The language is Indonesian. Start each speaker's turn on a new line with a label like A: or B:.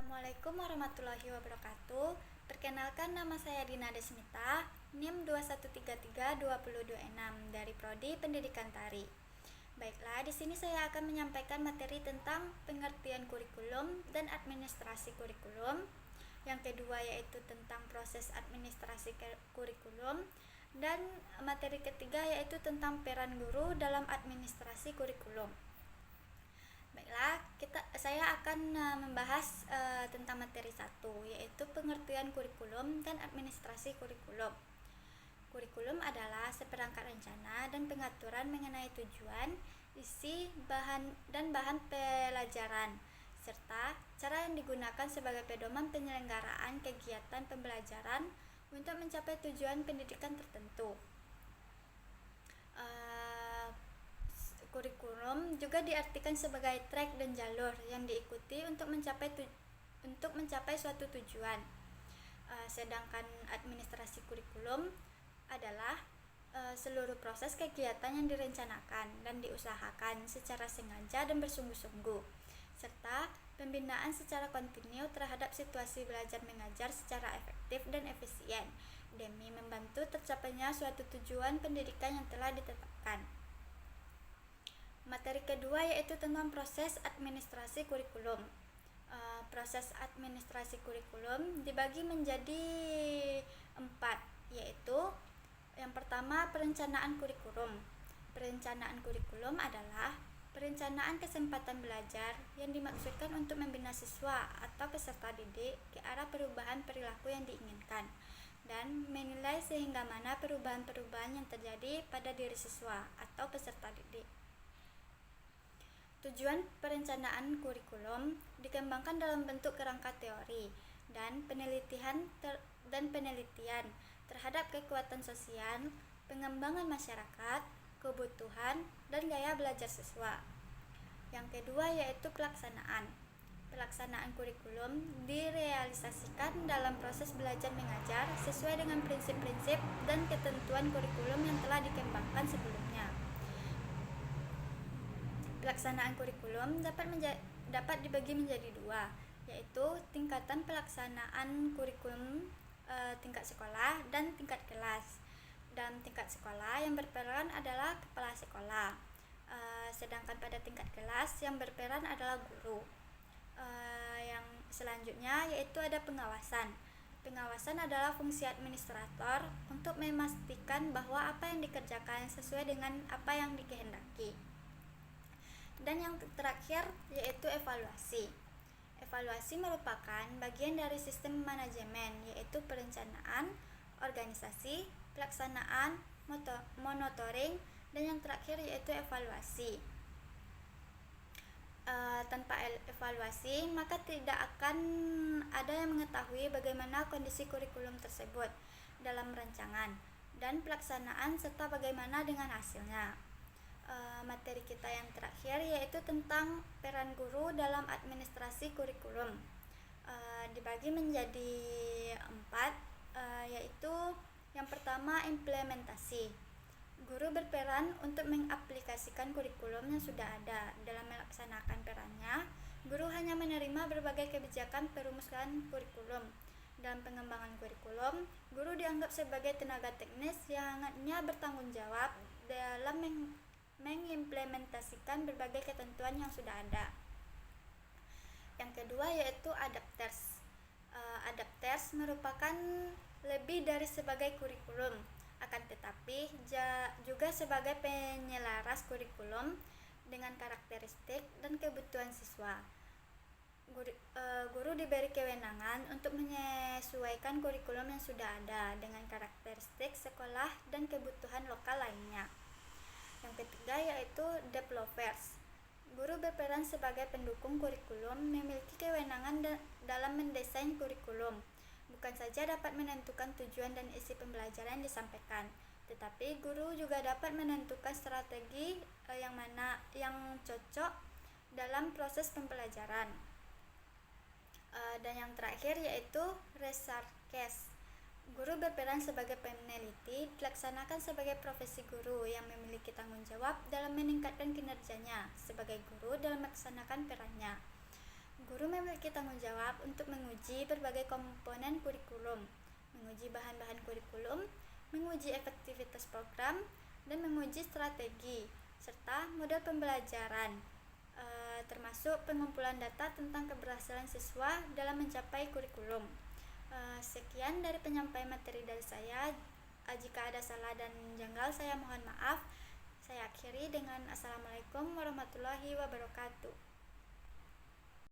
A: Assalamualaikum warahmatullahi wabarakatuh. Perkenalkan, nama saya Dina Desmita, NIM 21332026 dari Prodi Pendidikan Tari. Baiklah, di sini saya akan menyampaikan materi tentang pengertian kurikulum dan administrasi kurikulum. Yang kedua yaitu tentang proses administrasi kurikulum, dan materi ketiga yaitu tentang peran guru dalam administrasi kurikulum. Baiklah, saya akan membahas tentang materi 1, yaitu pengertian kurikulum dan administrasi kurikulum. Kurikulum adalah seperangkat rencana dan pengaturan mengenai tujuan, isi, bahan pelajaran, serta cara yang digunakan sebagai pedoman penyelenggaraan kegiatan pembelajaran untuk mencapai tujuan pendidikan tertentu. Kurikulum juga diartikan sebagai track dan jalur yang diikuti untuk mencapai suatu tujuan. Sedangkan administrasi kurikulum adalah seluruh proses kegiatan yang direncanakan dan diusahakan secara sengaja dan bersungguh-sungguh, serta pembinaan secara kontinu terhadap situasi belajar mengajar secara efektif dan efisien demi membantu tercapainya suatu tujuan pendidikan yang telah ditetapkan. Materi kedua yaitu tentang proses administrasi kurikulum. Proses administrasi kurikulum dibagi menjadi 4, yaitu yang pertama, perencanaan kurikulum. Perencanaan kurikulum adalah perencanaan kesempatan belajar yang dimaksudkan untuk membina siswa atau peserta didik ke arah perubahan perilaku yang diinginkan dan menilai sehingga mana perubahan-perubahan yang terjadi pada diri siswa atau peserta didik. Tujuan perencanaan kurikulum dikembangkan dalam bentuk kerangka teori dan penelitian terhadap kekuatan sosial, pengembangan masyarakat, kebutuhan, dan gaya belajar siswa. Yang kedua yaitu pelaksanaan. Pelaksanaan kurikulum direalisasikan dalam proses belajar mengajar sesuai dengan prinsip-prinsip dan ketentuan kurikulum yang telah dikembangkan sebelumnya. Pelaksanaan kurikulum dapat dibagi menjadi 2, yaitu tingkatan pelaksanaan kurikulum tingkat sekolah dan tingkat kelas. Dalam tingkat sekolah yang berperan adalah kepala sekolah, sedangkan pada tingkat kelas yang berperan adalah guru. Yang selanjutnya yaitu ada pengawasan. Pengawasan adalah fungsi administrator untuk memastikan bahwa apa yang dikerjakan sesuai dengan apa yang dikehendaki. Dan yang terakhir yaitu evaluasi. Evaluasi merupakan bagian dari sistem manajemen, yaitu perencanaan, organisasi, pelaksanaan, monitoring, dan yang terakhir yaitu evaluasi. Tanpa evaluasi, maka tidak akan ada yang mengetahui bagaimana kondisi kurikulum tersebut dalam rancangan dan pelaksanaan serta bagaimana dengan hasilnya. Materi kita yang terakhir yaitu tentang peran guru dalam administrasi kurikulum. Dibagi menjadi 4, yaitu yang pertama, implementasi. Guru berperan untuk mengaplikasikan kurikulum yang sudah ada. Dalam melaksanakan perannya, guru hanya menerima berbagai kebijakan perumusan kurikulum. Dalam pengembangan kurikulum, guru dianggap sebagai tenaga teknis yang hanya bertanggung jawab dalam mengimplementasikan berbagai ketentuan yang sudah ada. Yang kedua yaitu adapters. Adapters merupakan lebih dari sebagai kurikulum, akan tetapi juga sebagai penyelaras kurikulum dengan karakteristik dan kebutuhan siswa. Guru diberi kewenangan untuk menyesuaikan kurikulum yang sudah ada dengan karakteristik sekolah dan kebutuhan lokal lainnya. Yang ketiga yaitu developers. Guru berperan sebagai pendukung kurikulum, memiliki kewenangan dalam mendesain kurikulum. Bukan saja dapat menentukan tujuan dan isi pembelajaran yang disampaikan, tetapi guru juga dapat menentukan strategi yang cocok dalam proses pembelajaran. Dan yang terakhir yaitu research case. Guru berperan sebagai peneliti, dilaksanakan sebagai profesi guru yang memiliki tanggung jawab dalam meningkatkan kinerjanya sebagai guru dalam melaksanakan perannya. Guru memiliki tanggung jawab untuk menguji berbagai komponen kurikulum, menguji bahan-bahan kurikulum, menguji efektivitas program, dan menguji strategi serta model pembelajaran, termasuk pengumpulan data tentang keberhasilan siswa dalam mencapai kurikulum. Sekian dari penyampaian materi dari saya. Jika ada salah dan janggal, saya mohon maaf. Saya akhiri dengan Assalamualaikum warahmatullahi wabarakatuh.